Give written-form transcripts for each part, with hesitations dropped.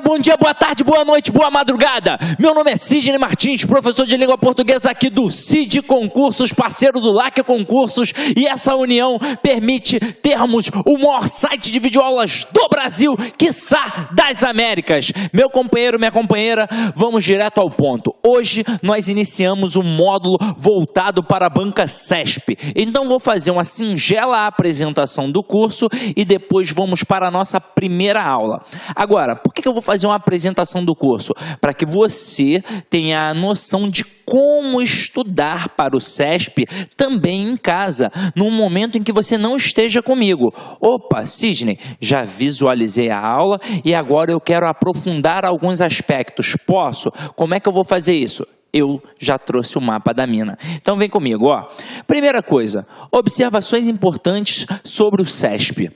bom dia, boa tarde, boa noite, boa madrugada. Meu nome é Sidney Martins, professor de língua portuguesa aqui do CID Concursos, parceiro do LAC Concursos, e essa união permite termos o maior site de videoaulas do Brasil, quiçá das Américas. Meu companheiro, minha companheira, vamos direto ao ponto. Hoje nós iniciamos um módulo voltado para a banca CESP. Então vou fazer uma singela apresentação do curso e depois vamos para a nossa primeira aula. Agora, por que eu vou fazer uma apresentação do curso? Para que você tenha a noção de como estudar para o CESP também em casa, num momento em que você não esteja comigo. Opa, Sidney, já visualizei a aula e agora eu quero aprofundar alguns aspectos. Posso? Como é que eu vou fazer isso? Eu já trouxe o mapa da mina. Então vem comigo, ó. Primeira coisa, observações importantes sobre o CESP.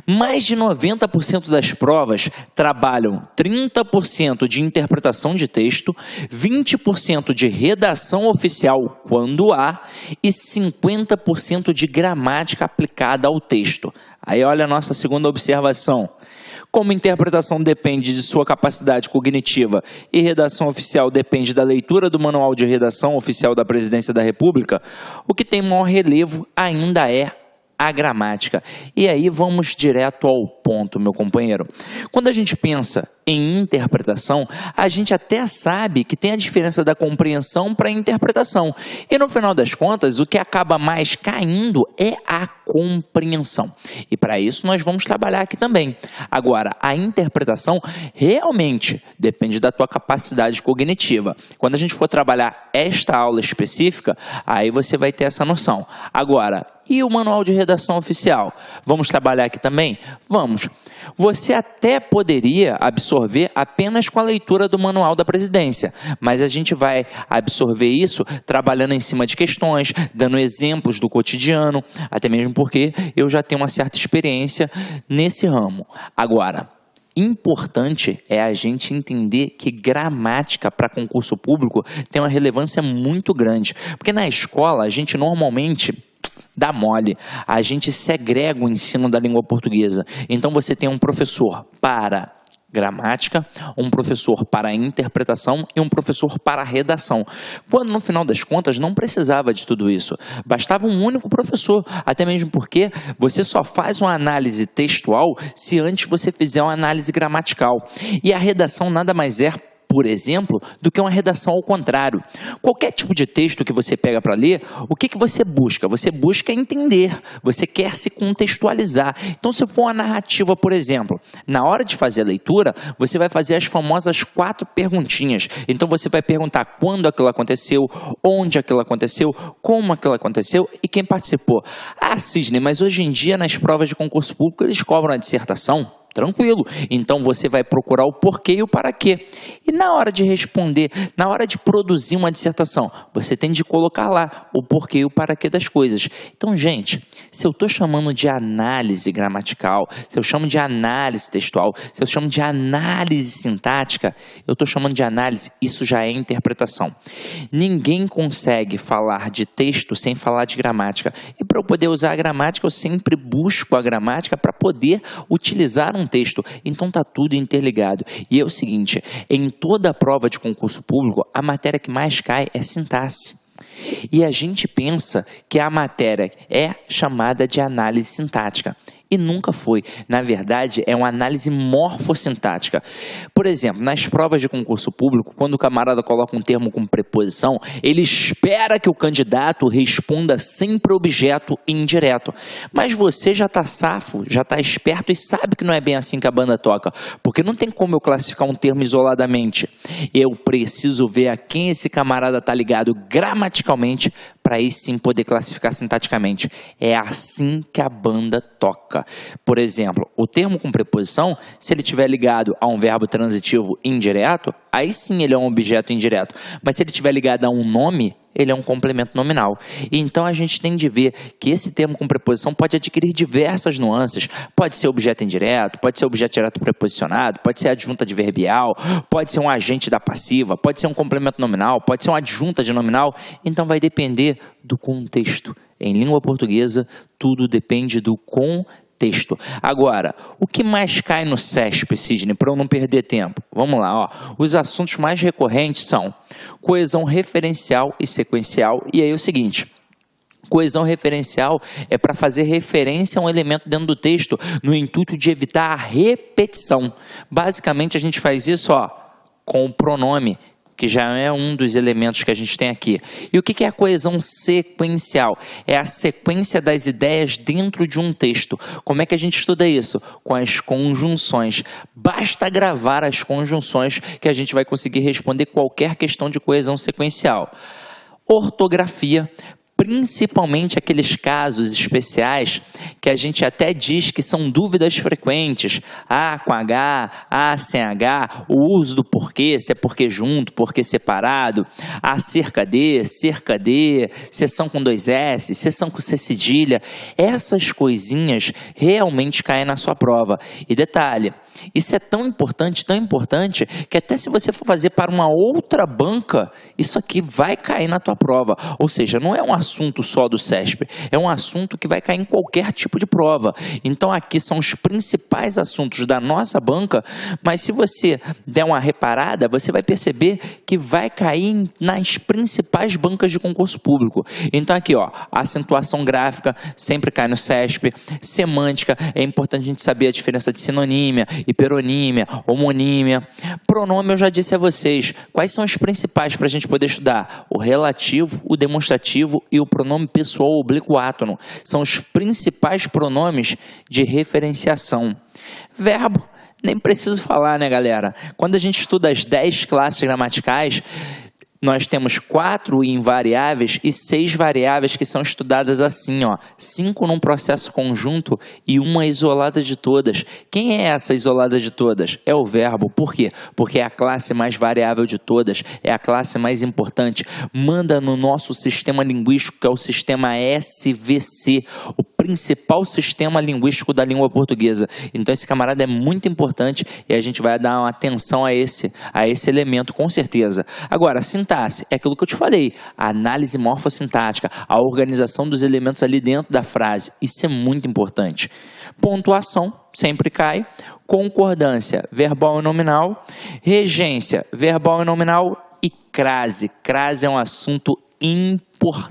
Mais de 90% das provas trabalham 30% de interpretação de texto, 20% de redação oficial quando há e 50% de gramática aplicada ao texto. Aí olha a nossa segunda observação. Como interpretação depende de sua capacidade cognitiva e redação oficial depende da leitura do Manual de Redação Oficial da Presidência da República, o que tem maior relevo ainda é a gramática. E aí vamos direto ao ponto, meu companheiro. Quando a gente pensa em interpretação, a gente até sabe que tem a diferença da compreensão para a interpretação. E no final das contas, o que acaba mais caindo é a compreensão. E para isso nós vamos trabalhar aqui também. Agora, a interpretação realmente depende da tua capacidade cognitiva. Quando a gente for trabalhar esta aula específica, aí você vai ter essa noção. Agora, e o manual de redação oficial? Vamos trabalhar aqui também? Vamos. Você até poderia absorver apenas com a leitura do manual da presidência, mas a gente vai absorver isso trabalhando em cima de questões, dando exemplos do cotidiano, até mesmo porque eu já tenho uma certa experiência nesse ramo. Agora, importante é a gente entender que gramática para concurso público tem uma relevância muito grande, porque na escola a gente normalmente dá mole, a gente segrega o ensino da língua portuguesa. Então você tem um professor para gramática, um professor para interpretação e um professor para redação. Quando no final das contas não precisava de tudo isso, bastava um único professor, até mesmo porque você só faz uma análise textual se antes você fizer uma análise gramatical. E a redação nada mais é, por exemplo, do que uma redação ao contrário. Qualquer tipo de texto que você pega para ler, o que você busca? Você busca entender, você quer se contextualizar. Então, se for uma narrativa, por exemplo, na hora de fazer a leitura, você vai fazer as famosas 4 perguntinhas. Então, você vai perguntar quando aquilo aconteceu, onde aquilo aconteceu, como aquilo aconteceu e quem participou. Ah, Sidney, mas hoje em dia, nas provas de concurso público, eles cobram a dissertação? Tranquilo, então você vai procurar o porquê e o para quê. E na hora de responder, na hora de produzir uma dissertação, você tem de colocar lá o porquê e o para quê das coisas. Então, gente, se eu estou chamando de análise gramatical, se eu chamo de análise textual, se eu chamo de análise sintática, eu estou chamando de análise, isso já é interpretação. Ninguém consegue falar de texto sem falar de gramática. E para eu poder usar a gramática, eu sempre busco a gramática para poder utilizar um texto. Então está tudo interligado. E é o seguinte, em toda a prova de concurso público, a matéria que mais cai é sintaxe. E a gente pensa que a matéria é chamada de análise sintática. E nunca foi. Na verdade, é uma análise morfossintática. Por exemplo, nas provas de concurso público, quando o camarada coloca um termo com preposição, ele espera que o candidato responda sempre objeto indireto. Mas você já está safo, já está esperto e sabe que não é bem assim que a banda toca. Porque não tem como eu classificar um termo isoladamente. Eu preciso ver a quem esse camarada está ligado gramaticalmente para aí sim poder classificar sintaticamente. É assim que a banda toca. Por exemplo, o termo com preposição, se ele estiver ligado a um verbo transitivo indireto, aí sim ele é um objeto indireto. Mas se ele estiver ligado a um nome, ele é um complemento nominal. E então a gente tem de ver que esse termo com preposição pode adquirir diversas nuances. Pode ser objeto indireto, pode ser objeto direto preposicionado, pode ser adjunta adverbial, pode ser um agente da passiva, pode ser um complemento nominal, pode ser uma adjunta de nominal. Então vai depender do contexto. Em língua portuguesa, tudo depende do contexto. texto. Agora, o que mais cai no CESP, Sidney, para eu não perder tempo? Vamos lá, ó. Os assuntos mais recorrentes são coesão referencial e sequencial. E aí é o seguinte: coesão referencial é para fazer referência a um elemento dentro do texto no intuito de evitar a repetição. Basicamente, a gente faz isso, ó, com o pronome, que já é um dos elementos que a gente tem aqui. E o que é a coesão sequencial? É a sequência das ideias dentro de um texto. Como é que a gente estuda isso? Com as conjunções. Basta gravar as conjunções que a gente vai conseguir responder qualquer questão de coesão sequencial. Ortografia, principalmente aqueles casos especiais que a gente até diz que são dúvidas frequentes. A com H, A sem H, o uso do porquê, se é porquê junto, porquê separado, a cerca de, seção com 2 S, seção com C cedilha. Essas coisinhas realmente caem na sua prova. E detalhe, isso é tão importante, que até se você for fazer para uma outra banca, isso aqui vai cair na tua prova. Ou seja, não é um assunto só do CESP, é um assunto que vai cair em qualquer tipo de prova. Então aqui são os principais assuntos da nossa banca, mas se você der uma reparada, você vai perceber que vai cair nas principais bancas de concurso público. Então aqui, ó, acentuação gráfica sempre cai no CESP, semântica, é importante a gente saber a diferença de sinonímia, hiperonímia, homonímia. Pronome, eu já disse a vocês. Quais são os principais para a gente poder estudar? O relativo, o demonstrativo e o pronome pessoal oblíquo átono. São os principais pronomes de referenciação. Verbo, nem preciso falar, né, galera? Quando a gente estuda as 10 classes gramaticais, nós temos 4 invariáveis e 6 variáveis que são estudadas assim, ó. 5 num processo conjunto e uma isolada de todas. Quem é essa isolada de todas? É o verbo. Por quê? Porque é a classe mais variável de todas, é a classe mais importante. Manda no nosso sistema linguístico, que é o sistema SVC, o principal sistema linguístico da língua portuguesa. Então esse camarada é muito importante e a gente vai dar uma atenção a esse elemento, com certeza. Agora, sintaxe é aquilo que eu te falei, a análise morfossintática, a organização dos elementos ali dentro da frase. Isso é muito importante. Pontuação sempre cai. Concordância, verbal e nominal. Regência, verbal e nominal. E crase. Crase é um assunto importante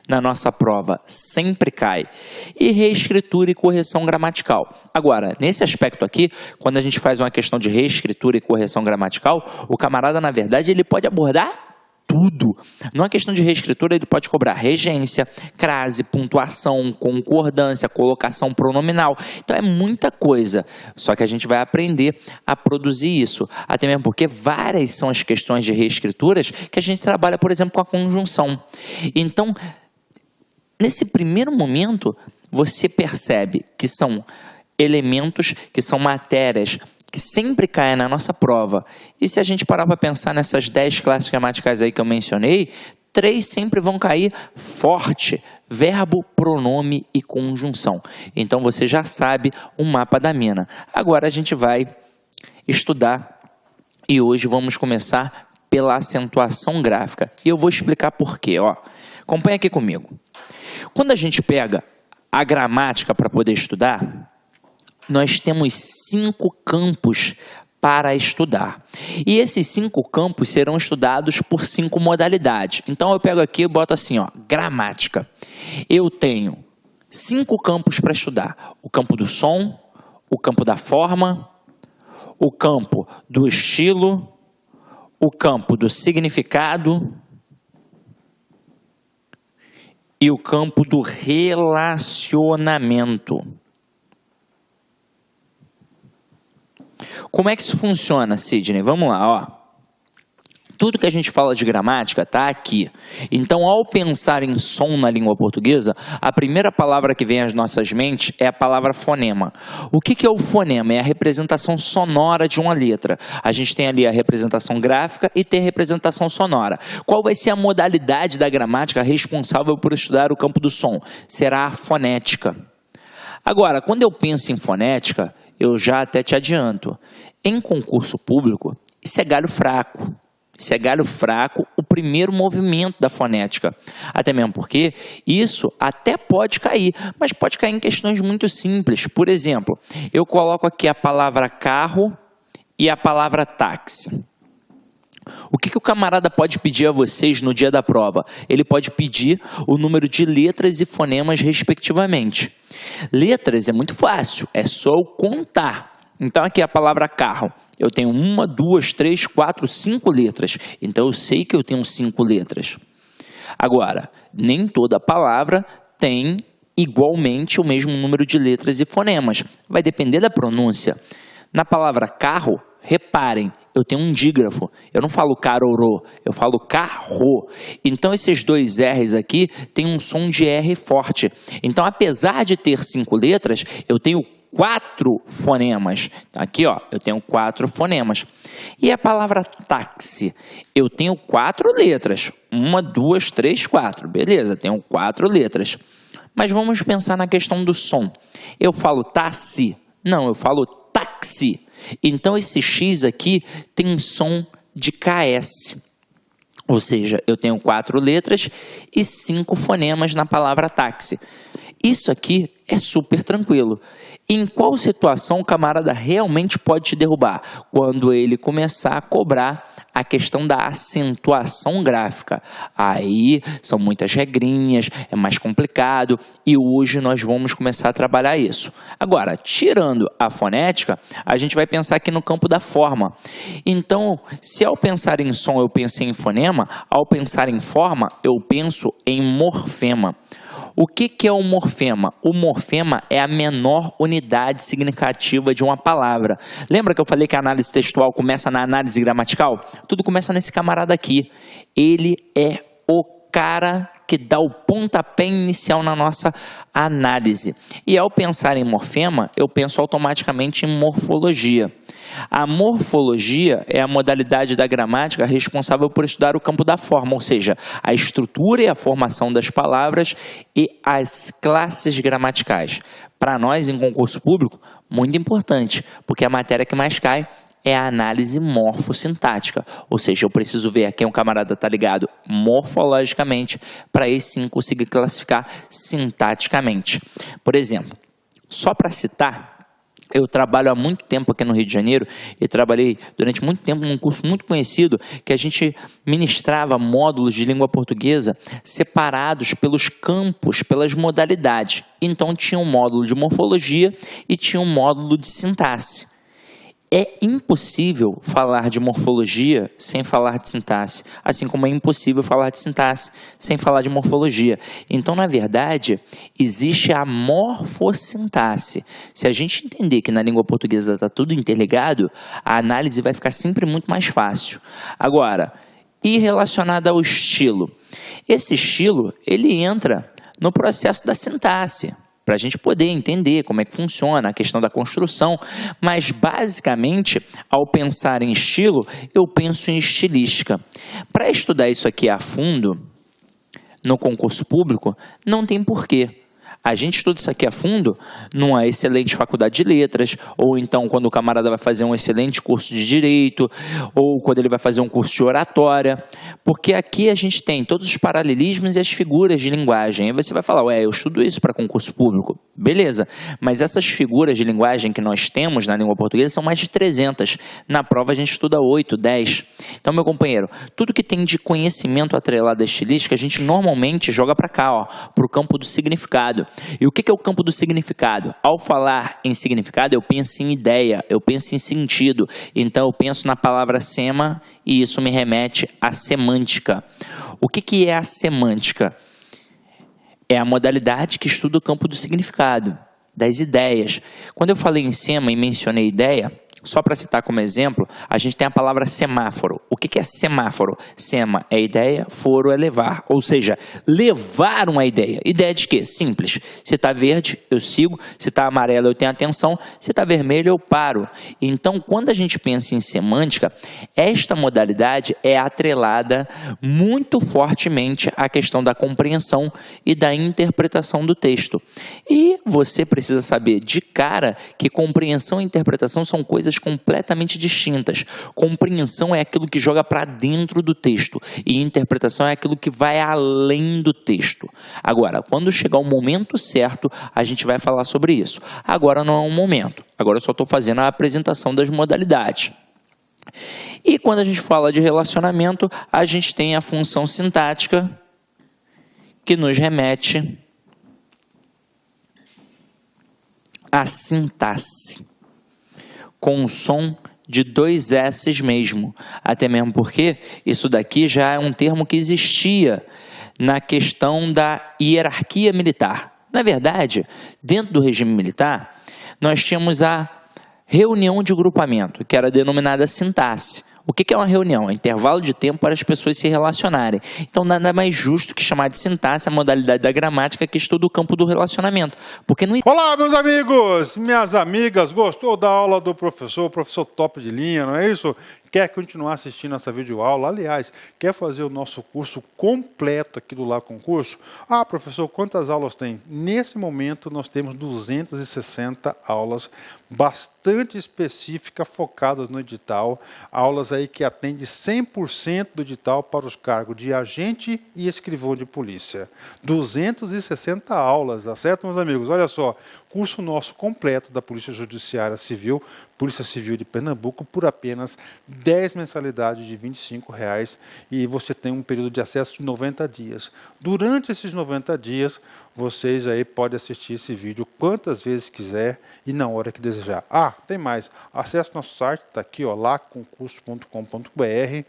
na nossa prova, sempre cai. E reescritura e correção gramatical. Agora, nesse aspecto aqui, quando a gente faz uma questão de reescritura e correção gramatical, o camarada, na verdade, ele pode abordar tudo. Numa questão de reescritura, ele pode cobrar regência, crase, pontuação, concordância, colocação pronominal. Então é muita coisa. Só que a gente vai aprender a produzir isso. Até mesmo porque várias são as questões de reescrituras que a gente trabalha, por exemplo, com a conjunção. Então, nesse primeiro momento, você percebe que são elementos, que são matérias que sempre caem na nossa prova. E se a gente parar para pensar nessas 10 classes gramaticais aí que eu mencionei, 3 sempre vão cair forte: verbo, pronome e conjunção. Então você já sabe o mapa da mina. Agora a gente vai estudar e hoje vamos começar pela acentuação gráfica. E eu vou explicar por quê, ó. Acompanha aqui comigo. Quando a gente pega a gramática para poder estudar, nós temos 5 campos para estudar. E esses 5 campos serão estudados por 5 modalidades. Então eu pego aqui e boto assim, ó, gramática. Eu tenho 5 campos para estudar: o campo do som, o campo da forma, o campo do estilo, o campo do significado e o campo do relacionamento. Como é que isso funciona, Sidney? Vamos lá, ó. Tudo que a gente fala de gramática está aqui. Então, ao pensar em som na língua portuguesa, a primeira palavra que vem às nossas mentes é a palavra fonema. O que é o fonema? É a representação sonora de uma letra. A gente tem ali a representação gráfica e tem a representação sonora. Qual vai ser a modalidade da gramática responsável por estudar o campo do som? Será a fonética. Agora, quando eu penso em fonética, eu já até te adianto, em concurso público, isso é galho fraco. se é galho fraco, o primeiro movimento da fonética. Até mesmo porque isso até pode cair, mas pode cair em questões muito simples. Por exemplo, eu coloco aqui a palavra carro e a palavra táxi. O que o camarada pode pedir a vocês no dia da prova? Ele pode pedir o número de letras e fonemas respectivamente. Letras é muito fácil, é só eu contar. Então aqui a palavra carro, eu tenho 1, 2, 3, 4, 5 letras. Então eu sei que eu tenho 5 letras. Agora, nem toda palavra tem igualmente o mesmo número de letras e fonemas. Vai depender da pronúncia. Na palavra carro, reparem, eu tenho um dígrafo. Eu não falo carorô, eu falo carro. Então, esses dois R's aqui têm um som de R forte. Então, apesar de ter 5 letras, eu tenho 4 fonemas. Aqui, ó, eu tenho 4 fonemas. E a palavra táxi? Eu tenho 4 letras. 1, 2, 3, 4. Beleza, tenho 4 letras. Mas vamos pensar na questão do som. Eu falo táxi? Não, eu falo táxi. Então, esse X aqui tem som de KS. Ou seja, eu tenho 4 letras e 5 fonemas na palavra táxi. Isso aqui é super tranquilo. Em qual situação o camarada realmente pode te derrubar? Quando ele começar a cobrar a questão da acentuação gráfica. Aí são muitas regrinhas, é mais complicado e hoje nós vamos começar a trabalhar isso. Agora, tirando a fonética, a gente vai pensar aqui no campo da forma. Então, se ao pensar em som eu pensei em fonema, ao pensar em forma eu penso em morfema. O que é o morfema? O morfema é a menor unidade significativa de uma palavra. Lembra que eu falei que a análise textual começa na análise gramatical? Tudo começa nesse camarada aqui. Ele é o cara que dá o pontapé inicial na nossa análise. E ao pensar em morfema, eu penso automaticamente em morfologia. A morfologia é a modalidade da gramática responsável por estudar o campo da forma, ou seja, a estrutura e a formação das palavras e as classes gramaticais. Para nós, em concurso público, muito importante, porque a matéria que mais cai é a análise morfossintática, ou seja, eu preciso ver a quem o camarada está ligado morfologicamente para aí sim conseguir classificar sintaticamente. Por exemplo, só para citar, eu trabalho há muito tempo aqui no Rio de Janeiro e trabalhei durante muito tempo num curso muito conhecido que a gente ministrava módulos de língua portuguesa separados pelos campos, pelas modalidades. Então tinha um módulo de morfologia e tinha um módulo de sintaxe. É impossível falar de morfologia sem falar de sintaxe, assim como é impossível falar de sintaxe sem falar de morfologia. Então, na verdade, existe a morfossintaxe. Se a gente entender que na língua portuguesa está tudo interligado, a análise vai ficar sempre muito mais fácil. Agora, e relacionado ao estilo? Esse estilo, ele entra no processo da sintaxe, para a gente poder entender como é que funciona a questão da construção, mas basicamente, ao pensar em estilo, eu penso em estilística. Para estudar isso aqui a fundo, no concurso público, não tem porquê. A gente estuda isso aqui a fundo numa excelente faculdade de letras, ou então quando o camarada vai fazer um excelente curso de direito, ou quando ele vai fazer um curso de oratória, porque aqui a gente tem todos os paralelismos e as figuras de linguagem. Aí você vai falar, ué, eu estudo isso para concurso público. Beleza, mas essas figuras de linguagem que nós temos na língua portuguesa são mais de 300. Na prova a gente estuda 8, 10. Então, meu companheiro, tudo que tem de conhecimento atrelado à estilística, a gente normalmente joga para cá, para o campo do significado. E o que é o campo do significado? Ao falar em significado, eu penso em ideia, eu penso em sentido. Então, eu penso na palavra sema e isso me remete à semântica. O que é a semântica? É a modalidade que estuda o campo do significado, das ideias. Quando eu falei em sema e mencionei ideia, só para citar como exemplo, a gente tem a palavra semáforo. O que é semáforo? Sema é ideia, foro é levar. Ou seja, levar uma ideia. Ideia de quê? Simples. Se está verde, eu sigo. Se está amarelo, eu tenho atenção. Se está vermelho, eu paro. Então, quando a gente pensa em semântica, esta modalidade é atrelada muito fortemente à questão da compreensão e da interpretação do texto. E você precisa saber de cara que compreensão e interpretação são coisas completamente distintas. Compreensão é aquilo que joga para dentro do texto. E interpretação é aquilo que vai além do texto. Agora, quando chegar o momento certo, a gente vai falar sobre isso. Agora não é um momento. Agora eu só estou fazendo a apresentação das modalidades. E quando a gente fala de relacionamento, a gente tem a função sintática, que nos remete à sintaxe, com o som de 2 S's mesmo. Até mesmo porque isso daqui já é um termo que existia na questão da hierarquia militar. Na verdade, dentro do regime militar, nós tínhamos a reunião de grupamento, que era denominada sintaxe. O que é uma reunião? É um intervalo de tempo para as pessoas se relacionarem. Então, nada mais justo que chamar de sintaxe a modalidade da gramática que estuda o campo do relacionamento. Porque não... Olá, meus amigos, minhas amigas, gostou da aula do professor? Professor top de linha, não é isso? Quer continuar assistindo essa videoaula? Aliás, quer fazer o nosso curso completo aqui do Lá Concurso? Ah, professor, quantas aulas tem? Nesse momento, nós temos 260 aulas bastante específicas, focadas no edital. Aulas aí que atendem 100% do edital para os cargos de agente e escrivão de polícia. 260 aulas, tá certo, meus amigos? Olha só, curso nosso completo da Polícia Judiciária Civil, Polícia Civil de Pernambuco, por apenas 10 mensalidades de R$ 25,00 e você tem um período de acesso de 90 dias. Durante esses 90 dias, vocês aí podem assistir esse vídeo quantas vezes quiser e na hora que desejar. Ah, tem mais. Acesse nosso site, está aqui, ó, laconcurso.com.br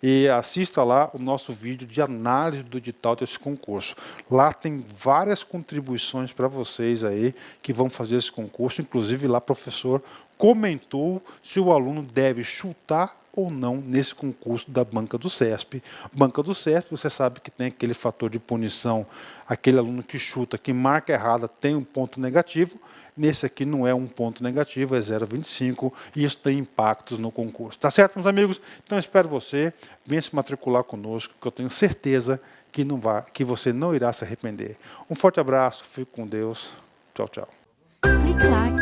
e assista lá o nosso vídeo de análise do edital desse concurso. Lá tem várias contribuições para vocês aí que vão fazer esse concurso, inclusive lá o professor comentou se o aluno deve chutar ou não nesse concurso da banca do CESP. Banca do CESP, você sabe que tem aquele fator de punição, aquele aluno que chuta, que marca errada, tem um ponto negativo. Nesse aqui não é um ponto negativo, é 0,25 e isso tem impactos no concurso. Tá certo, meus amigos? Então espero você, venha se matricular conosco, que eu tenho certeza que você não irá se arrepender. Um forte abraço, fique com Deus. Tchau, tchau. Clique lá